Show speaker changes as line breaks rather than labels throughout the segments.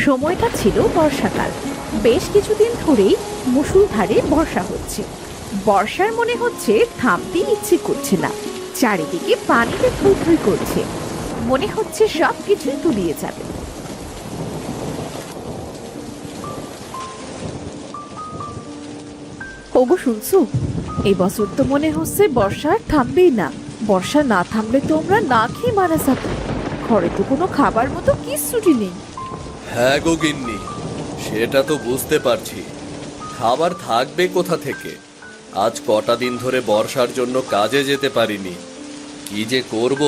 সময়টা ছিল বর্ষাকাল। বেশ কিছুদিন ধরেই মুষলধারে বর্ষা হচ্ছে। বর্ষার মনে হচ্ছে থামতে ইচ্ছে করছে না। চারিদিকে পানিতে থই থই করছে, মনে হচ্ছে সবকিছুই তলিয়ে যাবে। ওগো শুনছো, এই বছর তো মনে হচ্ছে বর্ষা আর থামবেই না। বর্ষা না থামলে তোমরা না খেয়ে মারা যাবে। ঘরে তো কোনো খাবার মতো কিচ্ছুটি নেই।
হ্যাঁ গো গিন্নি, সেটা তো বুঝতে পারছি। খাবার থাকবে কোথা থেকে? আজ কটা দিন ধরে বর্ষার জন্য কাজে যেতে পারিনি। কি যে করব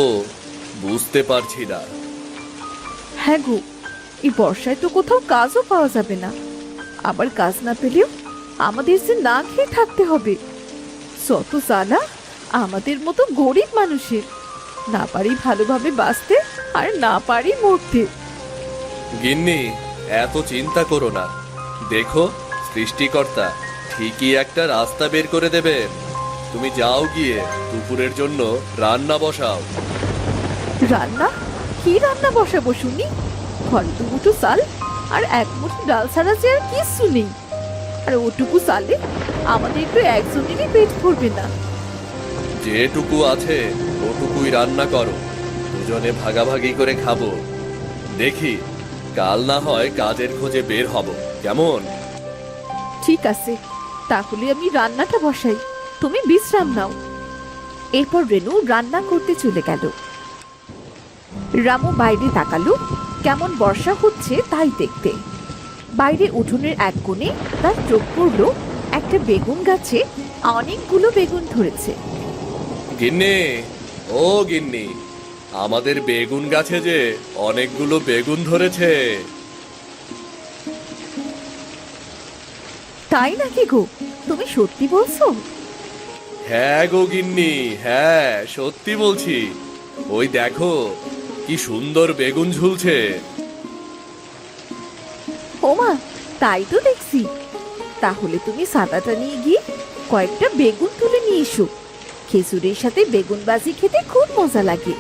বুঝতে পারছি না।
হ্যাঁ গো, এই বর্ষায় তো কোথাও কাজও পাওয়া যাবে না। আবার কাজ না পেলেও আমাদের যে না খেয়ে থাকতে হবে। যত জ্বালা আমাদের মতো গরিব মানুষের। না পারি ভালোভাবে বাঁচতে, আর না পারি মরতে।
গিন্নি, এত চিন্তা করো না। দেখো, সৃষ্টিকর্তা ঠিকই একটা রাস্তা বের করে দেবেন। তুমি যাও, গিয়ে দুপুরের জন্য রান্না বসাও।
রান্না? কি রান্না বসাবো শুনি? ঘরে দু মুঠো চাল আর এক মুঠো ডাল ছাড়া যে আর কিচ্ছু নেই। আর ওটুকু চালে আমাদের একটু একজনেরই পেট ভরবে না।
যেটুকু আছে ওটুকুই রান্না করো, দুজনে ভাগাভাগি করে খাবো। দেখি, কাল না হয় কাজের খোঁজে বের হব, কেমন?
ঠিক আছে, তাহলে আমি রান্নাটা বসাই, তুমি বিশ্রাম নাও। এরপর রেনু রান্না করতে চলে গেল। রামু বাইরে তাকালো, কেমন বর্ষা হচ্ছে তাই দেখতে। বাইরে উঠোনের এক কোণে তার চোখ পড়ল একটা বেগুন গাছে অনেকগুলো বেগুন ধরেছে।
গিন্নি, ও গিন্নি, আমাদের বেগুন গাছে যে অনেকগুলো বেগুন ধরেছে।
তাই নাকি গো? তুমি সত্যি বলছো?
হ্যাঁ গো গিন্নি, হ্যাঁ সত্যি বলছি। ওই দেখো, কি সুন্দর বেগুন ঝুলছে।
ওমা, তাই তো দেখছি। তাহলে তুমি সাদাটা নিয়ে গিয়ে কয়েকটা বেগুন তুলে নিয়ে এসো। খিচুড়ির সাথে বেগুন ভাজি খেতে খুব মজা লাগে।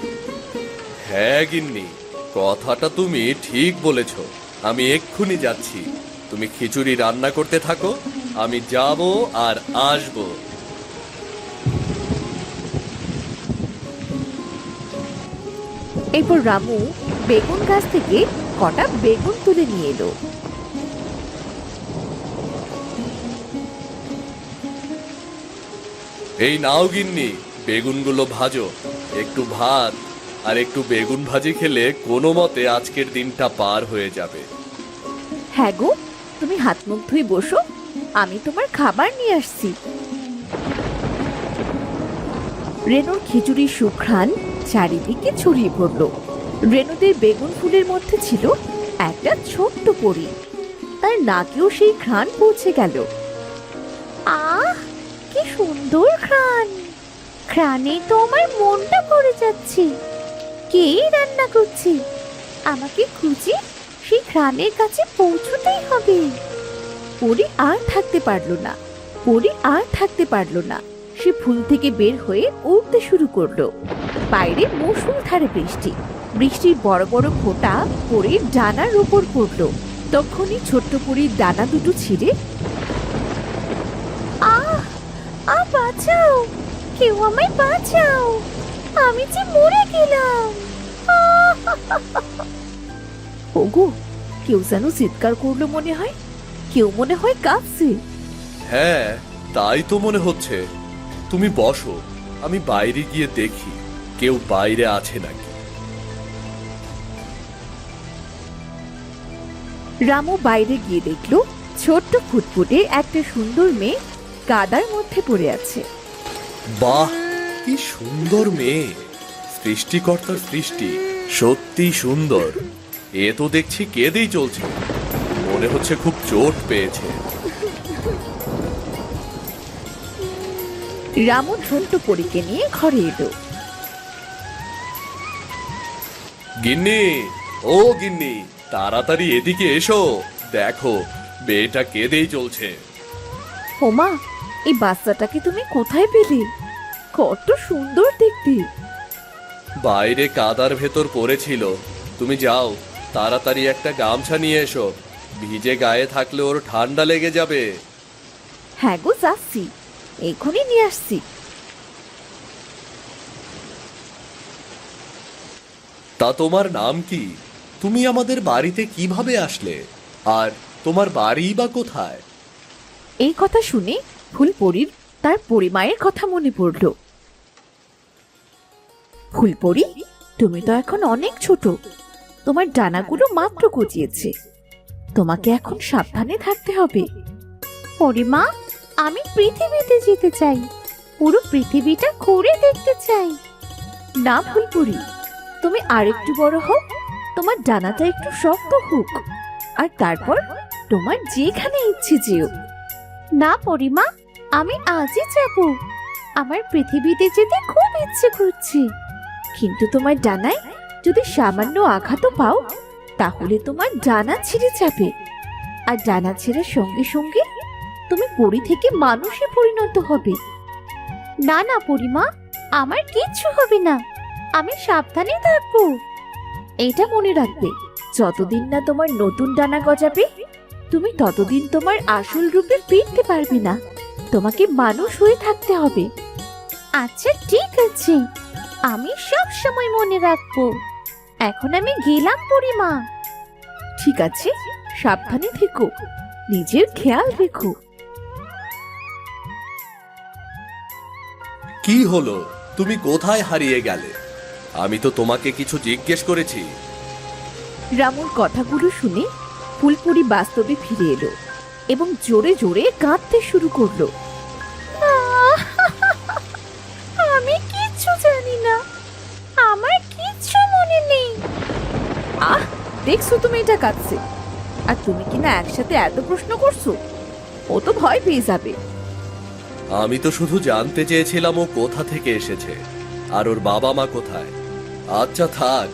হ্যাঁ গিন্নি, কথাটা তুমি ঠিক বলেছ। আমি এক্ষুনি যাচ্ছি। তুমি খিচুড়ি রান্না করতে থাকো, আমি যাব আর আসব।
এরপর রামু বেগুন গাছ থেকে কটা বেগুন তুলে নিয়ে এলো।
এই নাও গিন্নি, বেগুনগুলো ভাজো। একটু ভাত আর একটু বেগুন ভাজি খেলে কোনো মতে আজকের দিনটা পার হয়ে যাবে।
হ্যাঁ গো, তুমি হাত মুখ ধুয়ে বসো, আমি তোমার খাবার নিয়ে আসছি। রেনুর খিচুড়ির সুঘ্রাণ চারিদিকে ছড়িয়ে পড়ল। রেনুদের বেগুন ফুলের মধ্যে ছিল একটা ছোট্ট পরী। তার নাকেও সেই ঘ্রাণ পৌঁছে গেল। আহ, কি সুন্দর ঘ্রাণ! ঘ্রাণে তো আমার মনটা ভরে যাচ্ছে। কে রান্না করছে? আমাকে খুঁজে সেই ঘ্রাণের কাছে পৌঁছতেই হবে। পরী আর থাকতে পারলো না। পরী আর থাকতে পারলো না। সে ফুল থেকে বের হয়ে উড়তে শুরু করলো। বাইরে মুষলধারে বৃষ্টি। বৃষ্টির বড় বড় ফোঁটা পরীর ডানার উপর পড়লো। তখনই ছোট্ট পরীর ডানা দুটো ছিঁড়ে, আহ, বাঁচাও! কেউ আমায় বাঁচাও! আমি যে মরে গেলাম! ওগো, কেউ যেন চিৎকার করলো মনে হয়। কেউ মনে হয় কাঁদছে।
হ্যাঁ, তাই তো মনে হচ্ছে। তুমি বসো, আমি বাইরে গিয়ে দেখি কেউ বাইরে আছে নাকি।
রামু বাইরে গিয়ে দেখলো ছোট্ট ফুটফুটে একটা সুন্দর মেয়ে কাদার মধ্যে পড়ে আছে।
বাহ, কি সুন্দর মেয়ে! সৃষ্টিকর্তার সৃষ্টি সত্যি সুন্দর। এ তো দেখছি কেঁদেই চলছে। মনে হচ্ছে খুব চোট পেয়েছে।
রামু ছোট্ট পরীকে নিয়ে ঘরে এলো।
গিন্নি, ও গিন্নি, তাড়াতাড়ি এদিকে এসো। দেখো, মেয়েটা কেঁদেই চলছে।
ওমা, এই বাচ্চাটাকে তুমি কোথায় পেলে? কত সুন্দর দেখতে!
বাইরে কাদার ভেতর পড়েছিল। তুমি যাও, তাড়াতাড়ি একটা গামছা নিয়ে এসো, ভিজে গায়ে থাকলে ওর ঠান্ডা লেগে যাবে।
হ্যাঁ গো, যাচ্ছি, এখনই নিয়ে আসছি।
তা তোমার নাম কি? তুমি আমাদের বাড়িতে কিভাবে আসলে? আর তোমার বাড়ি বা কোথায়?
এই কথা শুনে ফুলপরির তার পরিমায়ের কথা মনে পড়ল। ফুলপরি, তুমি তো এখন অনেক ছোট, তোমার ডানাগুলো মাত্র গজিয়েছে, তোমাকে এখন সাবধানে থাকতে হবে। পরিমা, আমি পৃথিবীতে যেতে চাই, পুরো পৃথিবীটা ঘুরে দেখতে চাই। না ফুলপরি, তুমি আরেকটু বড় হও, তোমার ডানাটা একটু শক্ত হোক, আর তারপর তোমার যেখানে ইচ্ছে যেও। না পরিমা, আমি আজই যাব, আমার পৃথিবীতে যেতে খুব ইচ্ছে করছে, কিন্তু তোমার ডানায় যদি সামান্য আঘাতও পাও তাহলে তোমার ডানা ছিঁড়ে যাবে, আর ডানা ছেঁড়ার সঙ্গে সঙ্গে তুমি পরি থেকে মানুষে পরিণত হবে। না না পরিমা, আমার কিচ্ছু হবে না, আমি সাবধানে থাকবো। এটা মনে রাখবে, যতদিন না তোমার নতুন ডানা গজাবে তুমি ততদিন তোমার আসল রূপে ফিরতে পারবে না, তোমাকে মানুষ হয়ে থাকতে হবে। আচ্ছা ঠিক আছে, আমি সব সময় মনে রাখবো। এখন আমি গেলাম পরিমা। ঠিক আছে, সাবধানে থেকো, নিজের খেয়াল রেখো।
কি হলো, তুমি কোথায় হারিয়ে গেলে? আমি তো তোমাকে কিছু জিজ্ঞেস করেছি।
রামুর কথাগুলো শুনে ফুলপুরি বাস্তবে ফিরে এলো এবং জোরে জোরে কাঁদতে শুরু করলো। আমি কিচ্ছু জানি না, আমার কিচ্ছু মনে নেই। আহ, দেখছো তুমি এটা কাঁদছে, আর তুমি কিনা একসাথে এত প্রশ্ন করছো, ও তো ভয় পেয়ে যাবে।
আমি তো শুধু জানতে চেয়েছিলাম ও কোথা থেকে এসেছে আর ওর বাবা মা কোথায়। আচ্ছা থাক,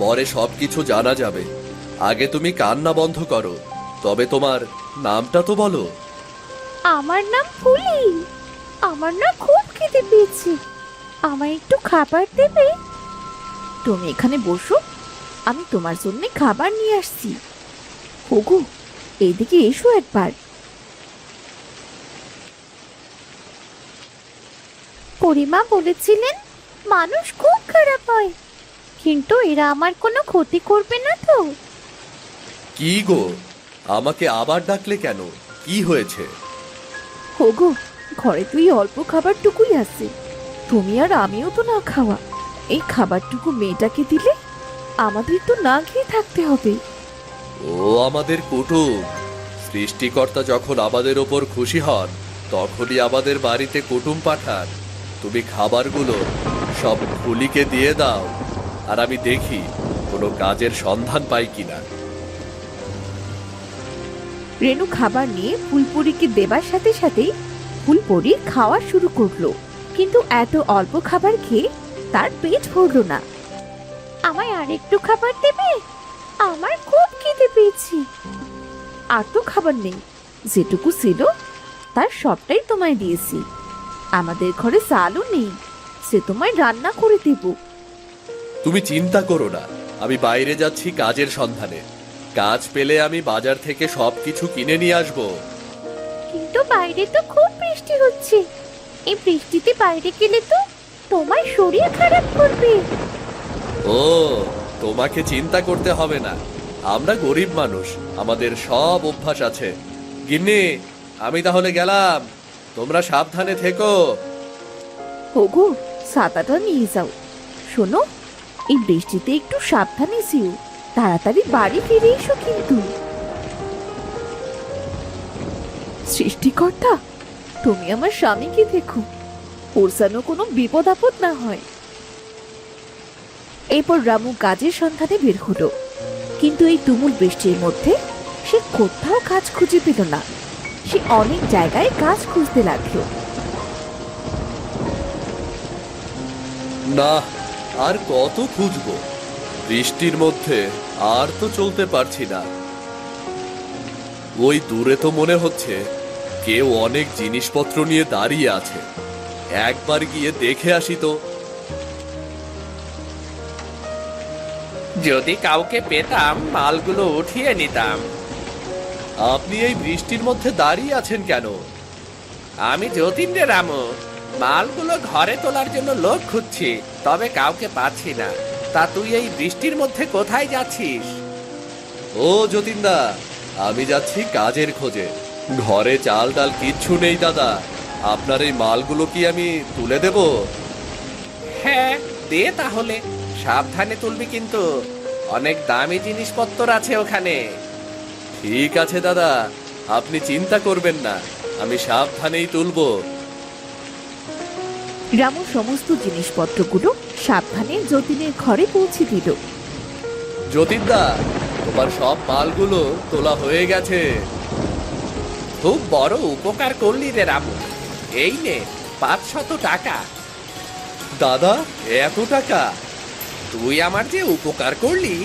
পরে সবকিছু জানা যাবে। আগে তুমি কান্না বন্ধ করো, তবে তোমার নামটা তো বলো।
আমার নাম ফুলি, আমার না খুব খেতে পেয়েছে, আমায় একটু খাবার দেবে? তুমি এখানে বসো, আমি তোমার জন্য খাবার নিয়ে আসছি। ওগো, এইদিকে এসো একবার। পরিমা বলেছিলেন মানুষ খুব খারাপ হয়, কিন্তু এরা আমার কোনো ক্ষতি করবে না তো?
কি গো, আমাকে আবার ডাকলে কেন? কি হয়েছে?
ওগো, ঘরে তুই অল্প খাবারটুকুই আছে, তুমি আর আমিও তো না খাওয়া, এই খাবারটুকু মেয়েটাকে দিলে আমাদের তো না খেয়ে থাকতে হবে।
ও আমাদের কুটুম, সৃষ্টিকর্তা যখন আমাদের ওপর খুশি হন তখনই আমাদের বাড়িতে কুটুম পাঠান। তুমি খাবারগুলো সব ফুলিকে দিয়ে দাও, আর আমি দেখি কোনো কাজের সন্ধান পাই কিনা।
রেনু খাবার নিয়ে ফুলপুরিকে দেবার সাথে সাথেই ফুলপুরি খাওয়া শুরু করলো, কিন্তু এত অল্প খাবার খেয়ে তার পেট ভরলো না। আমায় আরেকটু খাবার দেবে, আমার খুব খিদে পেয়েছি। আর তো খাবার নেই, যেটুকু ছিল তার সবটাই তোমায় দিয়েছি, আমাদের ঘরে চালও নেই, সে তোমায় রান্না করে দেব।
তুমি চিন্তা করো না, আমি বাইরে যাচ্ছি কাজের সন্ধানে, কাজ পেলে আমি বাজার থেকে সবকিছু কিনে নিয়ে আসবো।
কিন্তু বাইরে তো খুব বৃষ্টি হচ্ছে, এই বৃষ্টিতে বাইরে গেলে তো তোমার শরীর খারাপ করবে।
ও, তোমাকে চিন্তা করতে হবে না, আমরা গরিব মানুষ, আমাদের সব অভ্যাস আছে। গিন্নি, আমি তাহলে গেলাম, তোমরা সাবধানে থেকো।
ওগো, ছাতাটা নিয়ে যাও। শোনো, এই বৃষ্টিতে একটু সাবধানে যেও, তাড়াতাড়ি বাড়ি ফিরে এসো কিন্তু। সৃষ্টিকর্তা, তুমি আমার স্বামীকে দেখো, ওর যেন কোনো বিপদ আপদ না হয়। এরপর রামু কাজের সন্ধানে বের হলো, কিন্তু এই তুমুল বৃষ্টির মধ্যে সে কোথাও কাজ খুঁজে পেল না। সে অনেক জায়গায় কাজ খুঁজতে লাগলো।
না, আর কত খুঁজবো, বৃষ্টির মধ্যে আর তো চলতে পারছি না। ওই দূরে তো মনে হচ্ছে কেউ অনেক জিনিসপত্র নিয়ে দাঁড়িয়ে আছে, একবার গিয়ে দেখে আসি তো।
যদি কাউকে পেতাম মালগুলো উঠিয়ে নিতাম।
আপনি এই বৃষ্টির মধ্যে দাঁড়িয়ে আছেন কেন?
আমি যতীন রে রামু, মালগুলো ঘরে তোলার জন্য লোক খুঁজছি, তবে কাউকে পাচ্ছি না। তা তুই এই বৃষ্টির মধ্যে কোথায় যাচ্ছিস?
ও যতীনদা, আমি যাচ্ছি কাজের খোঁজে। ঘরে চাল ডাল কিচ্ছু নেই দাদা, আপনার এই মালগুলো কি আমি তুলে দেব?
হ্যাঁ দে তাহলে, সাবধানে তুলবি কিন্তু, অনেক দামি জিনিসপত্র আছে ওখানে।
ঠিক আছে দাদা, আপনি চিন্তা করবেন না, আমি সাবধানেই তুলবো।
রামু সমস্ত জিনিসপত্রগুলো সাবধানে যতীনের ঘরে পৌঁছে দিল।
যতীনদা, তোমার সব মালগুলো তোলা হয়ে গেছে।
খুব বড় উপকার করলি রে রামু, এই নে 500 টাকা।
দাদা, এত টাকা?
তুই আমার যে উপকার করলি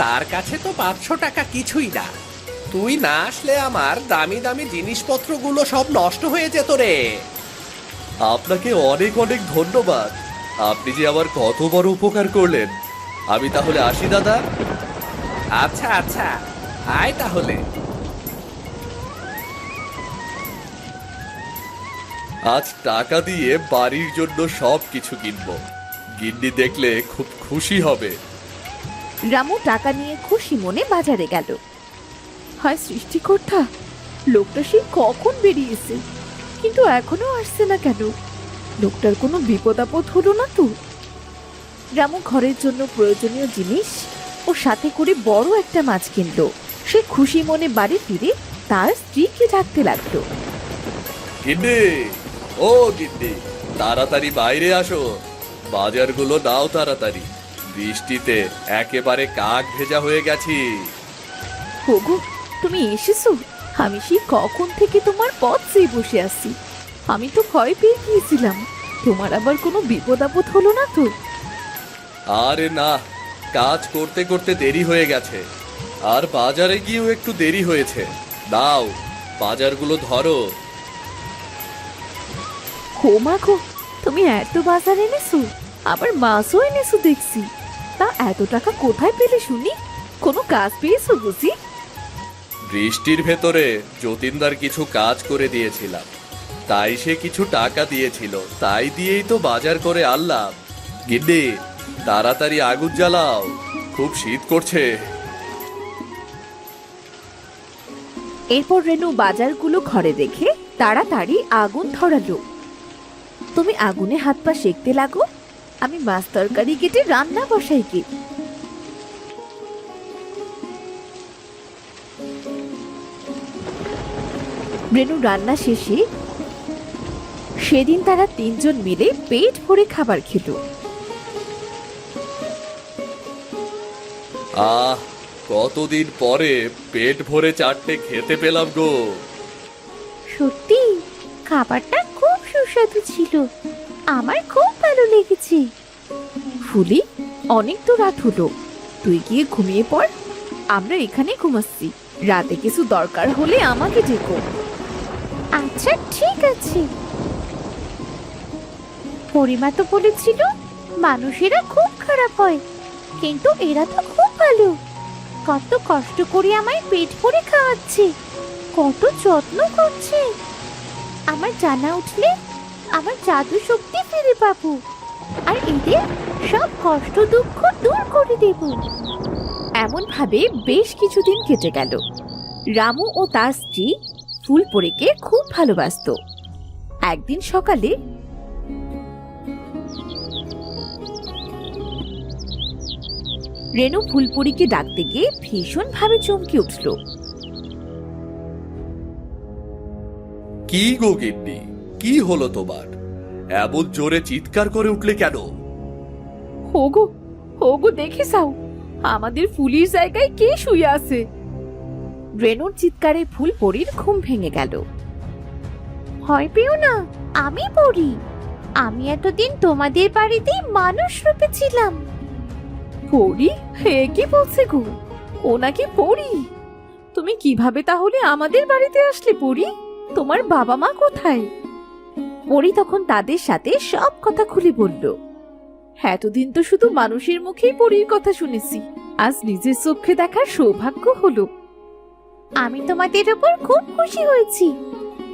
তার কাছে তো 500 টাকা কিছুই না। তুই না আসলে আমার দামি দামি জিনিসপত্রগুলো সব নষ্ট হয়ে যেত রে।
আপনাকে অনেক অনেক ধন্যবাদ, আপনি যে আমার কত বড় উপকার করলেন। আমি তাহলে আসি দাদা।
আচ্ছা আচ্ছা, আয় তাহলে।
আজ টাকা দিয়ে বাড়ির জন্য সব কিছু কিনবো, গিন্নি দেখলে খুব খুশি হবে।
রামু টাকা নিয়ে খুশি মনে বাজারে গেল। হায় সৃষ্টিকর্তা, লোকটা সে কখন বেরিয়েছে, কিন্তু এখনো আসছে না কেন? লোকটার কোনো বিপদ আপদ হলো না তো? রামু ঘরের জন্য প্রয়োজনীয় জিনিস ও সাথে করে বড় একটা মাছ কিনলো। সে খুশি মনে বাড়ি ফিরে তার স্ত্রীকে ডাকতে লাগলো।
গিন্নি, ও গিন্নি, তাড়াতাড়ি বাইরে আসো, বাজারগুলো নাও তাড়াতাড়ি, বৃষ্টিতে একেবারে কাক ভেজা হয়ে গেছি।
ওগো, তুমি এসেছো? আমি সেই কখন থেকে তোমার পথ চেয়ে বসে আছি। আমি তো ভয় পেয়ে গিয়েছিলাম, তোমার আবার কোনো বিপদ আপদ হলো না তো?
আরে না, কাজ করতে করতে দেরি হয়ে গেছে, আর বাজারে গিয়েও একটু দেরি হয়েছে। দাও, বাজারগুলো ধরো।
হো মা গো, তুমি এত বাজার এনেছো, আবার মাছও এনেছো দেখছি। তা এত টাকা কোথায় পেলে শুনি? কোনো কাজ পেয়েছো বুঝি?
বৃষ্টির ভেতরে যতীনদার কিছু কাজ করে দিয়েছিলাম, তাই সে কিছু টাকা দিয়েছিল, তাই দিয়েই তো বাজার করে আনলাম। গিন্নি, তাড়াতাড়ি আগুন জ্বালাও, খুব শীত করছে।
এরপর রেনু বাজারগুলো ঘরে রেখে তাড়াতাড়ি আগুন ধরালো। তুমি আগুনে হাত পা সেকতে লাগো, আমি মাছ তরকারি কেটে রান্না বসাই কি। রেনু রান্না শেষে সেদিন তারা তিনজন মিলে পেট ভরে খাবার খেলো।
আহ, কতদিন পরে পেট ভরে চারটে খেতে পেলাম গো।
সত্যি খাবারটা খুব সুস্বাদু ছিল, আমার খুব ভালো লেগেছে। ফুলি, অনেক তো রাত হলো, তুই গিয়ে ঘুমিয়ে পড়, আমরা এখানে ঘুমাচ্ছি। রাতে কিছু দরকার হলে আমাকে ডেকো। আচ্ছা ঠিক আছে। পরিমা তো বলেছিল মানুষেরা খুব খারাপ হয়, কিন্তু এরা তো খুব ভালো। কত কষ্ট করে আমায় পেট ভরে খাওয়াচ্ছে, কত যত্ন করছে। আমার জানা উঠলে আমার জাদু শক্তি ফিরে পাবো, আর এদের সব কষ্ট দুঃখ দূর করে দেব। এমন ভাবে বেশ কিছুদিন কেটে গেল। রামু ও তার স্ত্রী ফুলপরীকে খুব ভালোবাসতো। একদিন সকালে রেনু ফুলপরীকে ডাকতে গিয়ে ভীষণ ভাবে চমকে উঠল।
কি গো গিন্নি, কি হলো তোমার? এমন জোরে চিৎকার করে উঠলে কেন?
ওগো, ওগো দেখে যাও, আমাদের ফুলির জায়গায় কে শুয়ে আছে। রেনুর চিৎকারে ফুলপরীর ঘুম ভেঙে গেল। ভয় পেও না, আমি পড়ি। আমি এতদিন তোমাদের বাড়িতেই মানুষ রূপে ছিলাম। পড়ি? হে কি বলছে গো, ও নাকি পড়ি? তুমি কিভাবে তাহলে আমাদের বাড়িতে আসলে পড়ি? তোমার বাবা মা কোথায়? পরি তখন তাদের সাথে সব কথা খুলে বলল। এতদিন তো শুধু মানুষের মুখেই পরীর কথা শুনেছি, আজ নিজের চোখে দেখার সৌভাগ্য হলো। আমি তোমাদের উপর খুব খুশি হয়েছি।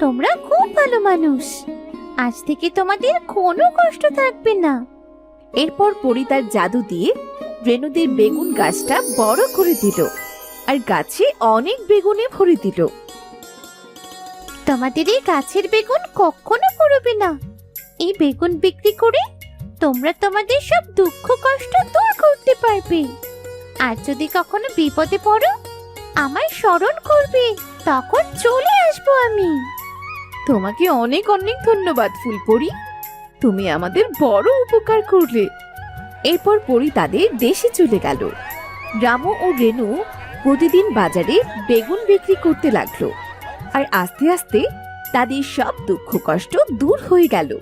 তোমরা খুব ভালো মানুষ। আজ থেকে তোমাদের কোনো কষ্ট থাকবে না। এরপর পরি তার জাদু দিয়ে রেণুদের বেগুন গাছটা বড় করে দিল আর গাছে অনেক বেগুনে ভরে দিল। তোমাদের এই গাছের বেগুন কখনো ফুরবে না। এই বেগুন বিক্রি করে তোমরা তোমাদের সব দুঃখ কষ্ট দূর করতে পারবে। আর যদি কখনো বিপদে পড়ো আমায় স্মরণ করবে, তখন চলে আসবো আমি। তোমাকে অনেক অনেক ধন্যবাদ ফুলপরি, তুমি আমাদের বড় উপকার করলে। এরপর পরি তাদের দেশে চলে গেল। রামু ও রেনু প্রতিদিন বাজারে বেগুন বিক্রি করতে লাগলো আর আস্তে আস্তে তাদের সব দুঃখ কষ্ট দূর হয়ে গেল।